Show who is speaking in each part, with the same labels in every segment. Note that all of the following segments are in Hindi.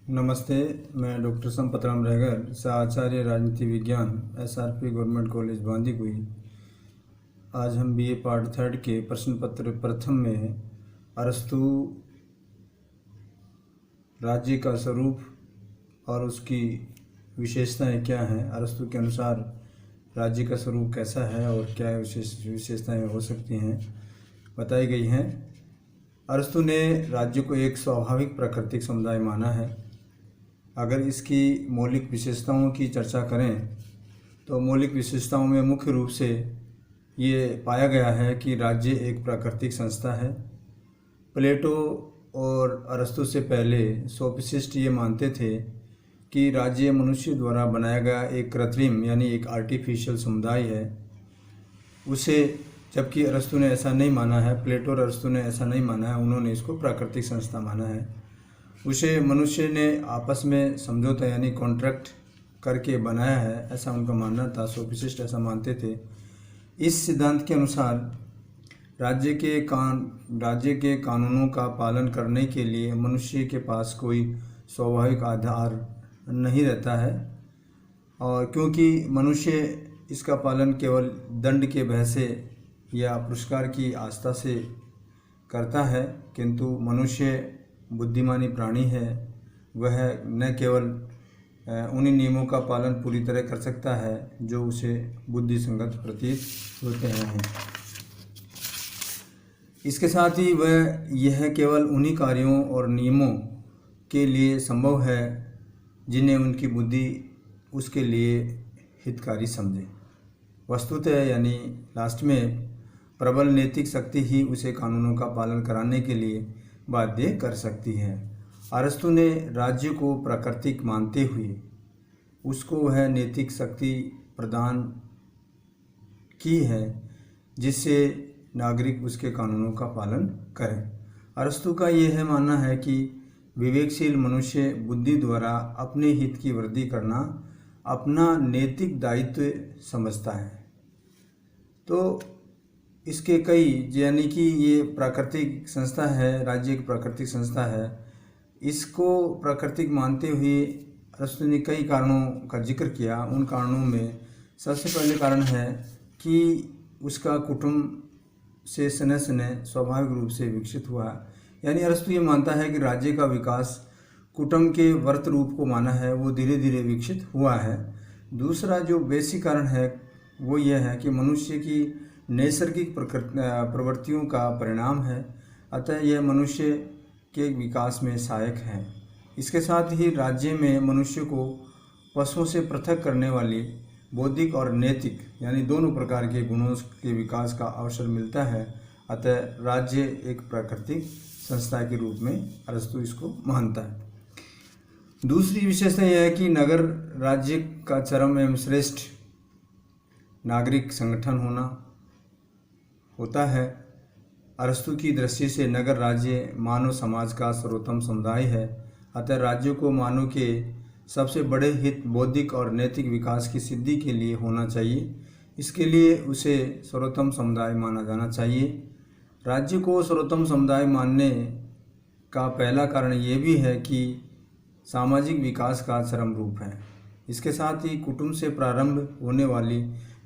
Speaker 1: नमस्ते। मैं डॉक्टर संपतराम रहगर, आचार्य राजनीति विज्ञान, SRP गवर्नमेंट कॉलेज बांदीकुई। आज हम BA पार्ट 3 के प्रश्न पत्र प्रथम में अरस्तु राज्य का स्वरूप और उसकी विशेषताएं क्या हैं, अरस्तु के अनुसार राज्य का स्वरूप कैसा है और क्या विशेषताएं हो सकती हैं, बताई गई हैं। अरस्तु ने राज्य को एक स्वाभाविक प्राकृतिक समुदाय माना है। अगर इसकी मौलिक विशेषताओं की चर्चा करें तो मौलिक विशेषताओं में मुख्य रूप से ये पाया गया है कि राज्य एक प्राकृतिक संस्था है। प्लेटो और अरस्तु से पहले सोफिस्टिस्ट ये मानते थे कि राज्य मनुष्य द्वारा बनाया गया एक कृत्रिम यानी एक आर्टिफिशियल समुदाय है उसे, जबकि अरस्तु ने ऐसा नहीं माना है, प्लेटो और अरस्तु ने ऐसा नहीं माना है, उन्होंने इसको प्राकृतिक संस्था माना है। उसे मनुष्य ने आपस में समझौता यानी कॉन्ट्रैक्ट करके बनाया है, ऐसा उनका मानना था। सोफिस्टिस्ट ऐसा मानते थे। इस सिद्धांत के अनुसार राज्य के कानूनों का पालन करने के लिए मनुष्य के पास कोई स्वाभाविक आधार नहीं रहता है, और क्योंकि मनुष्य इसका पालन केवल दंड के भय से या पुरस्कार की आस्था से करता है, किंतु मनुष्य बुद्धिमानी प्राणी है। वह न केवल उन्हीं नियमों का पालन पूरी तरह कर सकता है जो उसे बुद्धि संगत प्रतीत होते हैं। इसके साथ ही वह यह केवल उन्हीं कार्यों और नियमों के लिए संभव है जिन्हें उनकी बुद्धि उसके लिए हितकारी समझे। वस्तुतः यानी लास्ट में प्रबल नैतिक शक्ति ही उसे कानूनों का पालन कराने के लिए बाध्य कर सकती है। अरस्तु ने राज्य को प्राकृतिक मानते हुए उसको वह नैतिक शक्ति प्रदान की है जिससे नागरिक उसके कानूनों का पालन करें। अरस्तु का यह मानना है कि विवेकशील मनुष्य बुद्धि द्वारा अपने हित की वृद्धि करना अपना नैतिक दायित्व समझता है। तो इसके कई, यानी कि ये प्राकृतिक संस्था है, राज्य एक प्राकृतिक संस्था है, इसको प्राकृतिक मानते हुए अरस्तु ने कई कारणों का जिक्र किया। उन कारणों में सबसे पहले कारण है कि उसका कुटुंब से स्नेह स्वाभाविक रूप से विकसित हुआ। यानी अरस्तु ये मानता है कि राज्य का विकास कुटुंब के वर्त रूप को माना है, वो धीरे धीरे विकसित हुआ है। दूसरा जो बेसिक कारण है वो यह है कि मनुष्य की नैसर्गिक प्रवृत्तियों का परिणाम है, अतः यह मनुष्य के विकास में सहायक है। इसके साथ ही राज्य में मनुष्य को पशुओं से पृथक करने वाली बौद्धिक और नैतिक यानी दोनों प्रकार के गुणों के विकास का अवसर मिलता है, अतः राज्य एक प्राकृतिक संस्था के रूप में अरस्तु इसको मानता है। दूसरी विशेषता यह है कि नगर राज्य का चरम एवं श्रेष्ठ नागरिक संगठन होता है। अरस्तु की दृष्टि से नगर राज्य मानव समाज का सर्वोत्तम समुदाय है, अतः राज्य को मानव के सबसे बड़े हित बौद्धिक और नैतिक विकास की सिद्धि के लिए होना चाहिए। इसके लिए उसे सर्वोत्तम समुदाय माना जाना चाहिए। राज्य को सर्वोत्तम समुदाय मानने का पहला कारण ये भी है कि सामाजिक विकास का चरम रूप है। इसके साथ ही कुटुंब से प्रारंभ होने वाली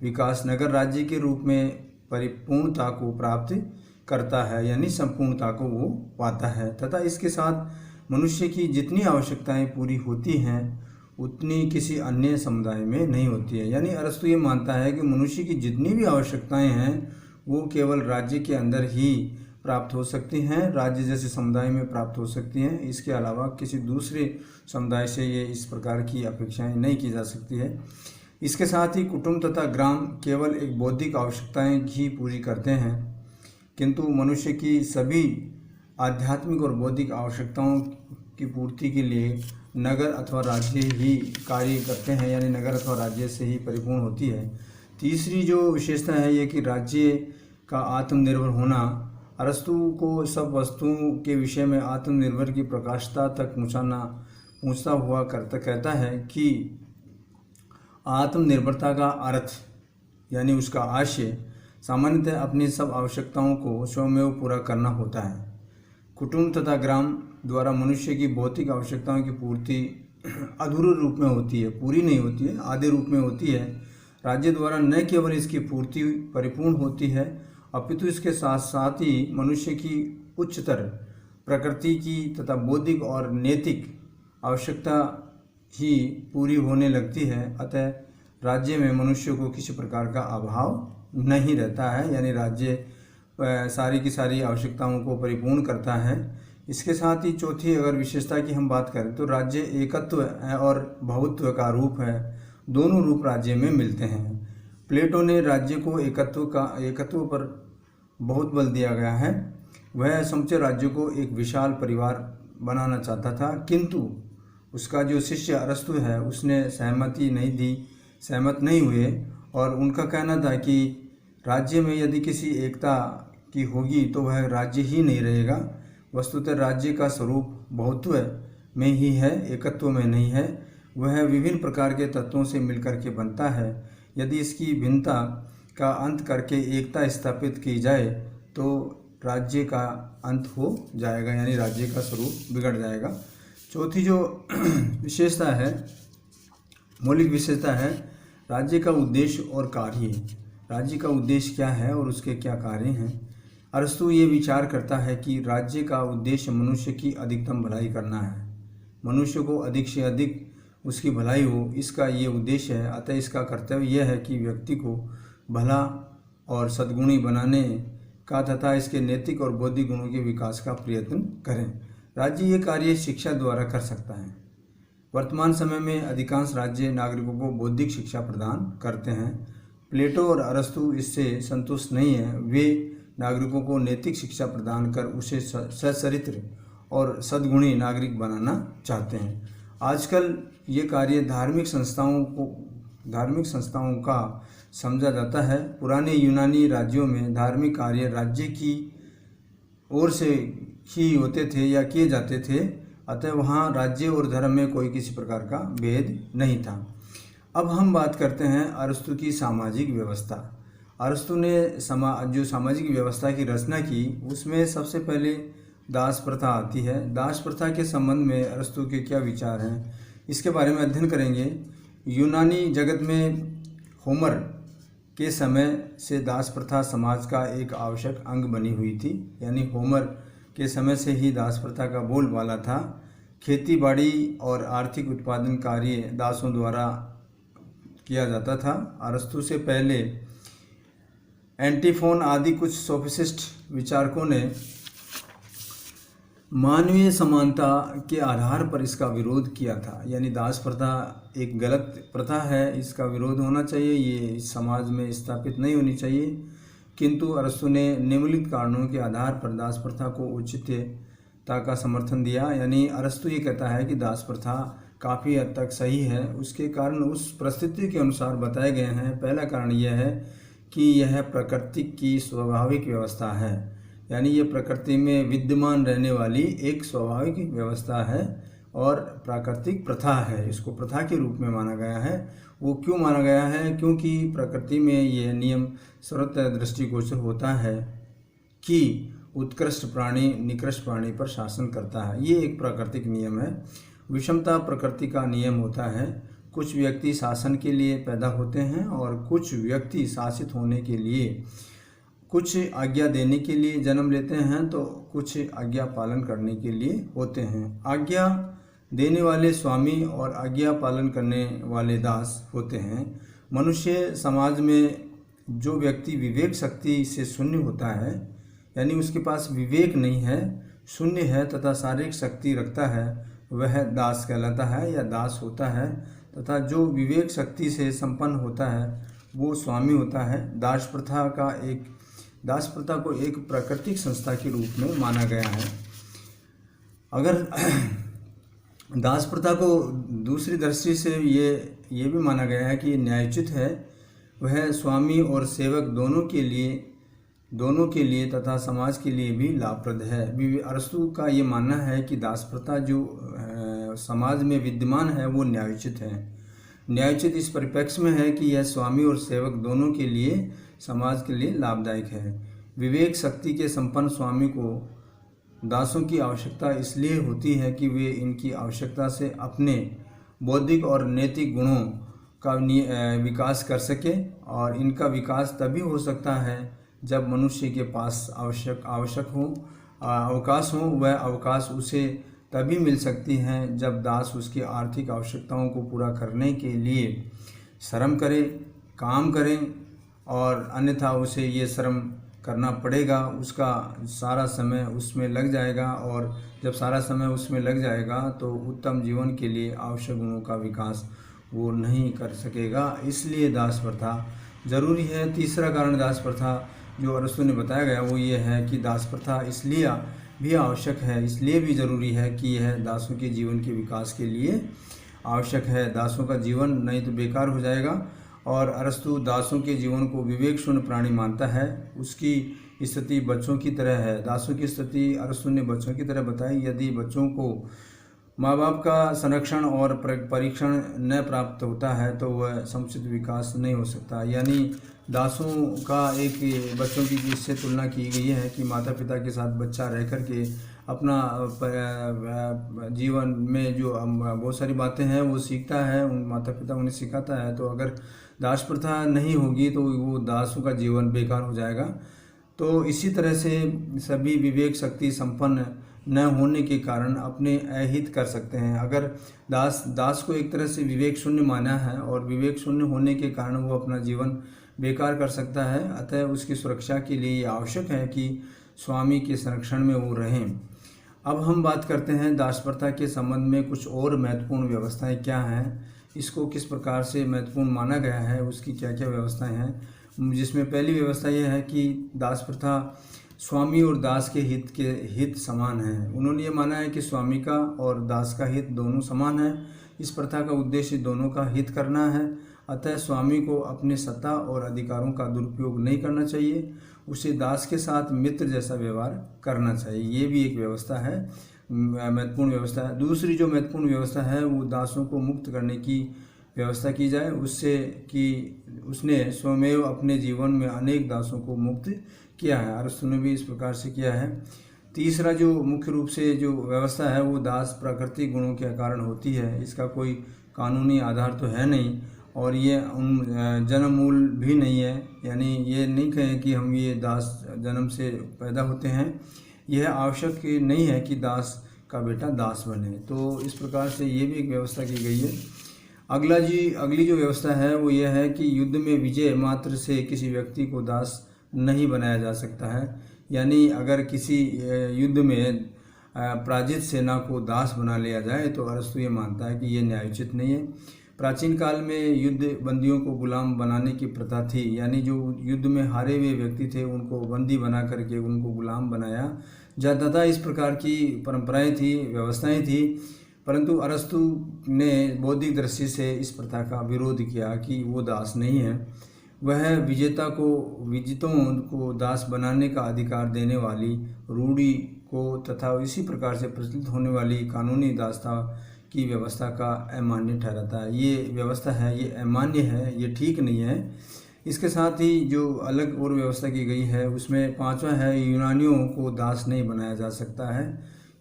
Speaker 1: विकास नगर राज्य के रूप में परिपूर्णता को प्राप्त करता है, यानी संपूर्णता को वो पाता है, तथा इसके साथ मनुष्य की जितनी आवश्यकताएं पूरी होती हैं उतनी किसी अन्य समुदाय में नहीं होती है। यानी अरस्तु ये मानता है कि मनुष्य की जितनी भी आवश्यकताएं हैं वो केवल राज्य के अंदर ही प्राप्त हो सकती हैं, राज्य जैसे समुदाय में प्राप्त हो सकती हैं। इसके अलावा किसी दूसरे समुदाय से ये इस प्रकार की अपेक्षाएं नहीं की जा सकती है। इसके साथ ही कुटुंब तथा ग्राम केवल एक बौद्धिक आवश्यकताएं ही पूरी करते हैं, किंतु मनुष्य की सभी आध्यात्मिक और बौद्धिक आवश्यकताओं की पूर्ति के लिए नगर अथवा राज्य ही कार्य करते हैं, यानी नगर अथवा राज्य से ही परिपूर्ण होती है। तीसरी जो विशेषता है ये कि राज्य का आत्मनिर्भर होना। अरस्तु को सब वस्तुओं के विषय में आत्मनिर्भर की प्रकाशता तक पहुँचता हुआ कहता है कि आत्मनिर्भरता का अर्थ यानी उसका आशय सामान्यतः अपनी सब आवश्यकताओं को स्वयं पूरा करना होता है। कुटुंब तथा ग्राम द्वारा मनुष्य की भौतिक आवश्यकताओं की पूर्ति अधूरे रूप में होती है, पूरी नहीं होती है, आधे रूप में होती है। राज्य द्वारा न केवल इसकी पूर्ति परिपूर्ण होती है, अपितु इसके साथ साथ ही मनुष्य की उच्चतर प्रकृति की तथा बौद्धिक और नैतिक आवश्यकता ही पूरी होने लगती है। अतः राज्य में मनुष्य को किसी प्रकार का अभाव नहीं रहता है, यानी राज्य सारी की सारी आवश्यकताओं को परिपूर्ण करता है। इसके साथ ही चौथी अगर विशेषता की हम बात करें तो राज्य एकत्व और बहुत्व का रूप है, दोनों रूप राज्य में मिलते हैं। प्लेटो ने राज्य को एकत्व पर बहुत बल दिया गया है। वह समूचे राज्य को एक विशाल परिवार बनाना चाहता था, किंतु उसका जो शिष्य अरस्तु है उसने सहमत नहीं हुए और उनका कहना था कि राज्य में यदि किसी एकता की होगी तो वह राज्य ही नहीं रहेगा। वस्तुतः राज्य का स्वरूप बहुत्व में ही है, एकत्व में नहीं है। वह विभिन्न प्रकार के तत्वों से मिलकर के बनता है। यदि इसकी भिन्नता का अंत करके एकता स्थापित की जाए तो राज्य का अंत हो जाएगा, यानी राज्य का स्वरूप बिगड़ जाएगा। चौथी जो विशेषता है, मौलिक विशेषता है, राज्य का उद्देश्य और कार्य। राज्य का उद्देश्य क्या है और उसके क्या कार्य हैं। अरस्तु ये विचार करता है कि राज्य का उद्देश्य मनुष्य की अधिकतम भलाई करना है, मनुष्य को अधिक से अधिक उसकी भलाई हो, इसका ये उद्देश्य है। अतः इसका कर्तव्य यह है कि व्यक्ति को भला और सद्गुणी बनाने का तथा इसके नैतिक और बौद्धिक गुणों के विकास का प्रयत्न करें। राज्य ये कार्य शिक्षा द्वारा कर सकता है। वर्तमान समय में अधिकांश राज्य नागरिकों को बौद्धिक शिक्षा प्रदान करते हैं। प्लेटो और अरस्तु इससे संतुष्ट नहीं है। वे नागरिकों को नैतिक शिक्षा प्रदान कर उसे सच्चरित्र और सद्गुणी नागरिक बनाना चाहते हैं। आजकल ये कार्य धार्मिक संस्थाओं का समझा जाता है। पुराने यूनानी राज्यों में धार्मिक कार्य राज्य की ओर से ही होते थे या किए जाते थे, अतः वहाँ राज्य और धर्म में कोई किसी प्रकार का भेद नहीं था। अब हम बात करते हैं अरस्तु की सामाजिक व्यवस्था। अरस्तु ने जो सामाजिक व्यवस्था की रचना की उसमें सबसे पहले दास प्रथा आती है। दास प्रथा के संबंध में अरस्तु के क्या विचार हैं, इसके बारे में अध्ययन करेंगे। यूनानी जगत में होमर के समय से दास प्रथा समाज का एक आवश्यक अंग बनी हुई थी, यानी होमर के समय से ही दास प्रथा का बोलबाला था। खेती बाड़ी और आर्थिक उत्पादन कार्य दासों द्वारा किया जाता था। अरस्तु से पहले एंटीफोन आदि कुछ सोफिस्ट विचारकों ने मानवीय समानता के आधार पर इसका विरोध किया था, यानी दास प्रथा एक गलत प्रथा है, इसका विरोध होना चाहिए, ये समाज में स्थापित नहीं होनी चाहिए। किंतु अरस्तु ने निम्नलिखित कारणों के आधार पर दास प्रथा को उचितता का समर्थन दिया। यानी अरस्तु ये कहता है कि दास प्रथा काफ़ी हद तक सही है। उसके कारण उस परिस्थिति के अनुसार बताए गए हैं। पहला कारण यह है कि यह प्रकृति की स्वाभाविक व्यवस्था है, यानी ये प्रकृति में विद्यमान रहने वाली एक स्वाभाविक व्यवस्था है और प्राकृतिक प्रथा है। इसको प्रथा के रूप में माना गया है। वो क्यों माना गया है? क्योंकि प्रकृति में ये नियम सर्वत्र दृष्टिगोचर होता है कि उत्कृष्ट प्राणी निकृष्ट प्राणी पर शासन करता है। ये एक प्राकृतिक नियम है। विषमता प्रकृति का नियम होता है। कुछ व्यक्ति शासन के लिए पैदा होते हैं और कुछ व्यक्ति शासित होने के लिए, कुछ आज्ञा देने के लिए जन्म लेते हैं तो कुछ आज्ञा पालन करने के लिए होते हैं। आज्ञा देने वाले स्वामी और आज्ञा पालन करने वाले दास होते हैं। मनुष्य समाज में जो व्यक्ति विवेक शक्ति से शून्य होता है, यानी उसके पास विवेक नहीं है, शून्य है तथा शारीरिक शक्ति रखता है, वह दास कहलाता है या दास होता है। तथा जो विवेक शक्ति से संपन्न होता है वो स्वामी होता है। दास प्रथा को एक प्राकृतिक संस्था के रूप में माना गया है। अगर दास प्रथा को दूसरी दृष्टि से ये भी माना गया है कि न्यायोचित है, वह स्वामी और सेवक दोनों के लिए तथा समाज के लिए भी लाभप्रद है। अरस्तु का ये मानना है कि दास प्रथा जो समाज में विद्यमान है वो न्यायोचित है। न्यायोचित इस परिप्रेक्ष्य में है कि यह स्वामी और सेवक दोनों के लिए समाज के लिए लाभदायक है। विवेक शक्ति के संपन्न स्वामी को दासों की आवश्यकता इसलिए होती है कि वे इनकी आवश्यकता से अपने बौद्धिक और नैतिक गुणों का विकास कर सके, और इनका विकास तभी हो सकता है जब मनुष्य के पास अवकाश हो। वह अवकाश उसे तभी मिल सकती है जब दास उसकी आर्थिक आवश्यकताओं को पूरा करने के लिए श्रम करे, काम करें, और अन्यथा उसे ये श्रम करना पड़ेगा, उसका सारा समय उसमें लग जाएगा, और जब सारा समय उसमें लग जाएगा तो उत्तम जीवन के लिए आवश्यक गुणों का विकास वो नहीं कर सकेगा। इसलिए दास प्रथा ज़रूरी है। तीसरा कारण दास प्रथा जो अरस्तु ने बताया गया वो ये है कि दास प्रथा इसलिए भी आवश्यक है, इसलिए भी ज़रूरी है कि यह दासों के जीवन के विकास के लिए आवश्यक है। दासों का जीवन नहीं तो बेकार हो जाएगा। और अरस्तु दासों के जीवन को विवेक शून्य प्राणी मानता है। उसकी स्थिति बच्चों की तरह है। दासों की स्थिति अरस्तु ने बच्चों की तरह बताई। यदि बच्चों को माँ बाप का संरक्षण और परीक्षण न प्राप्त होता है तो वह समुचित विकास नहीं हो सकता। यानी दासों का बच्चों की इससे तुलना की गई है कि माता पिता के साथ बच्चा रह कर के अपना जीवन में जो बहुत सारी बातें हैं वो सीखता है, उन माता पिता उन्हें सिखाता है। तो अगर दास प्रथा नहीं होगी तो वो दासों का जीवन बेकार हो जाएगा। तो इसी तरह से सभी विवेक शक्ति संपन्न न होने के कारण अपने अहित कर सकते हैं। अगर दास को एक तरह से विवेक शून्य माना है और विवेक शून्य होने के कारण वो अपना जीवन बेकार कर सकता है, अतः उसकी सुरक्षा के लिए आवश्यक है कि स्वामी के संरक्षण में वो रहें। अब हम बात करते हैं दास प्रथा के संबंध में कुछ और महत्वपूर्ण व्यवस्थाएं क्या हैं, इसको किस प्रकार से महत्वपूर्ण माना गया है, उसकी क्या क्या व्यवस्थाएं हैं। जिसमें पहली व्यवस्था यह है कि दास प्रथा स्वामी और दास के हित समान है। उन्होंने ये माना है कि स्वामी का और दास का हित दोनों समान है। इस प्रथा का उद्देश्य दोनों का हित करना है। अतः स्वामी को अपने सत्ता और अधिकारों का दुरुपयोग नहीं करना चाहिए, उसे दास के साथ मित्र जैसा व्यवहार करना चाहिए। ये भी एक व्यवस्था है, महत्वपूर्ण व्यवस्था है। दूसरी जो महत्वपूर्ण व्यवस्था है वो दासों को मुक्त करने की व्यवस्था की जाए, उससे कि उसने स्वयं अपने जीवन में अनेक दासों को मुक्त किया है। अरस्तु ने भी इस प्रकार से किया है। तीसरा जो मुख्य रूप से जो व्यवस्था है वो दास प्राकृतिक गुणों के कारण होती है। इसका कोई कानूनी आधार तो है नहीं और ये जन्म मूल भी नहीं है। यानी ये नहीं कहें कि हम ये दास जन्म से पैदा होते हैं। यह आवश्यक नहीं है कि दास का बेटा दास बने। तो इस प्रकार से ये भी एक व्यवस्था की गई है। अगली जो व्यवस्था है वो यह है कि युद्ध में विजय मात्र से किसी व्यक्ति को दास नहीं बनाया जा सकता है। यानी अगर किसी युद्ध में पराजित सेना को दास बना लिया जाए तो अरस्तु ये मानता है कि ये न्यायोचित नहीं है। प्राचीन काल में युद्ध बंदियों को गुलाम बनाने की प्रथा थी। यानी जो युद्ध में हारे हुए व्यक्ति थे उनको बंदी बना करके उनको गुलाम बनाया जाता था। इस प्रकार की परंपराएं थी, व्यवस्थाएं थी। परंतु अरस्तु ने बौद्धिक दृष्टि से इस प्रथा का विरोध किया कि वो दास नहीं है। वह विजितों को दास बनाने का अधिकार देने वाली रूढ़ी को तथा इसी प्रकार से प्रचलित होने वाली कानूनी दासता की व्यवस्था का अमान्य ठहराता है। ये व्यवस्था है, ये अमान्य है, ये ठीक नहीं है। इसके साथ ही जो अलग और व्यवस्था की गई है उसमें पांचवा है, यूनानियों को दास नहीं बनाया जा सकता है।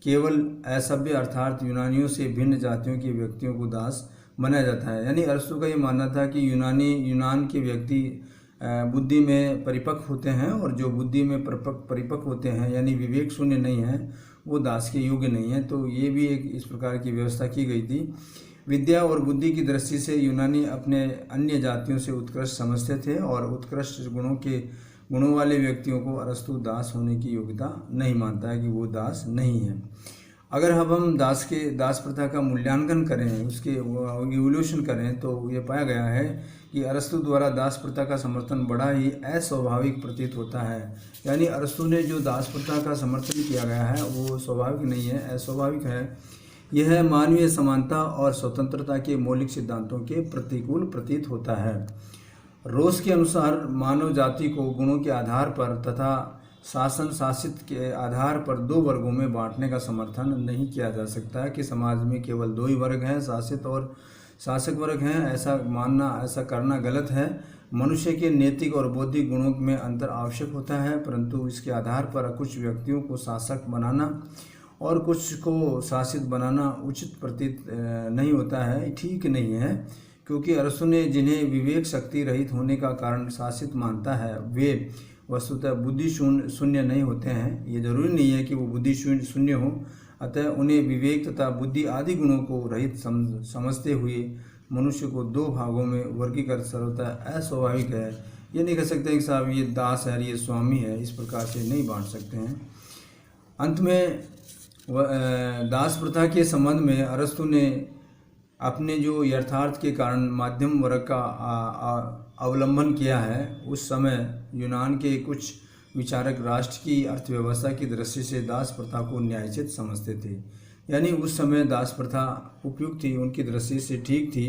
Speaker 1: केवल असभ्य अर्थात यूनानियों से भिन्न जातियों के व्यक्तियों को दास बनाया जाता है। यानी अरस्तु का ये मानना था कि यूनान के व्यक्ति बुद्धि में परिपक्व होते हैं और जो बुद्धि में परिपक्व होते हैं यानी विवेक शून्य नहीं है वो दास के योग्य नहीं है। तो ये भी एक इस प्रकार की व्यवस्था की गई थी। विद्या और बुद्धि की दृष्टि से यूनानी अपने अन्य जातियों से उत्कृष्ट समझते थे और उत्कृष्ट गुणों वाले व्यक्तियों को अरस्तु दास होने की योग्यता नहीं मानता है कि वो दास नहीं है। अगर अब हम दास प्रथा का मूल्यांकन करें, उसके इवोल्यूशन करें तो ये पाया गया है कि अरस्तु द्वारा दास प्रथा का समर्थन बड़ा ही अस्वाभाविक प्रतीत होता है। यानी अरस्तु ने जो दास प्रथा का समर्थन किया गया है वो स्वाभाविक नहीं है, अस्वाभाविक है। यह मानवीय समानता और स्वतंत्रता के मौलिक सिद्धांतों के प्रतिकूल प्रतीत होता है। रोस के अनुसार मानव जाति को गुणों के आधार पर तथा शासन शासित के आधार पर दो वर्गों में बांटने का समर्थन नहीं किया जा सकता है कि समाज में केवल दो ही वर्ग हैं, शासित और शासक वर्ग हैं ऐसा मानना, ऐसा करना गलत है। मनुष्य के नैतिक और बौद्धिक गुणों में अंतर आवश्यक होता है, परंतु इसके आधार पर कुछ व्यक्तियों को शासक बनाना और कुछ को शासित बनाना उचित प्रतीत नहीं होता है, ठीक नहीं है। क्योंकि अरस्तु ने जिन्हें विवेक शक्ति रहित होने का कारण शासित मानता है वे वस्तुतः बुद्धि शून्य नहीं होते हैं। ये जरूरी नहीं है कि वो बुद्धि शून्य हो, अतः उन्हें विवेक तथा बुद्धि आदि गुणों को रहित समझते हुए मनुष्य को दो भागों में वर्गीकृत सर्वथा अस्वाभाविक है। ये नहीं कह सकते कि साहब ये दास है, ये स्वामी है, इस प्रकार से नहीं बांट सकते हैं। अंत में दास प्रथा के संबंध में अरस्तु ने अपने जो यथार्थ के कारण मध्यम वर्ग का अवलंबन किया है, उस समय यूनान के कुछ विचारक राष्ट्र की अर्थव्यवस्था की दृष्टि से दास प्रथा को न्यायोचित समझते थे। यानी उस समय दास प्रथा उपयुक्त थी, उनकी दृष्टि से ठीक थी।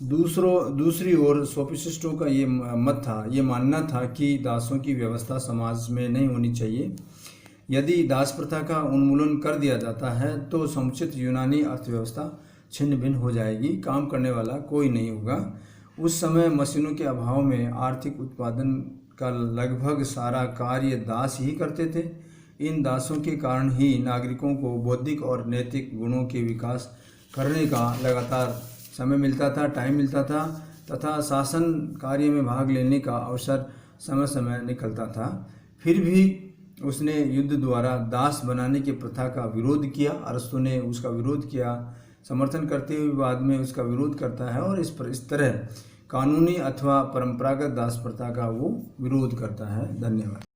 Speaker 1: दूसरी ओर सोफिस्टों का ये मत था, ये मानना था कि दासों की व्यवस्था समाज में नहीं होनी चाहिए। यदि दास प्रथा का उन्मूलन कर दिया जाता है तो समुचित यूनानी अर्थव्यवस्था छिन्न भिन्न हो जाएगी, काम करने वाला कोई नहीं होगा। उस समय मशीनों के अभाव में आर्थिक उत्पादन का लगभग सारा कार्य दास ही करते थे। इन दासों के कारण ही नागरिकों को बौद्धिक और नैतिक गुणों के विकास करने का लगातार समय मिलता था, टाइम मिलता था तथा शासन कार्य में भाग लेने का अवसर समय समय निकलता था। फिर भी उसने युद्ध द्वारा दास बनाने की प्रथा का विरोध किया। अरस्तु ने उसका विरोध किया, समर्थन करते हुए बाद में उसका विरोध करता है और इस तरह कानूनी अथवा परंपरागत दास प्रथा का वो विरोध करता है। धन्यवाद।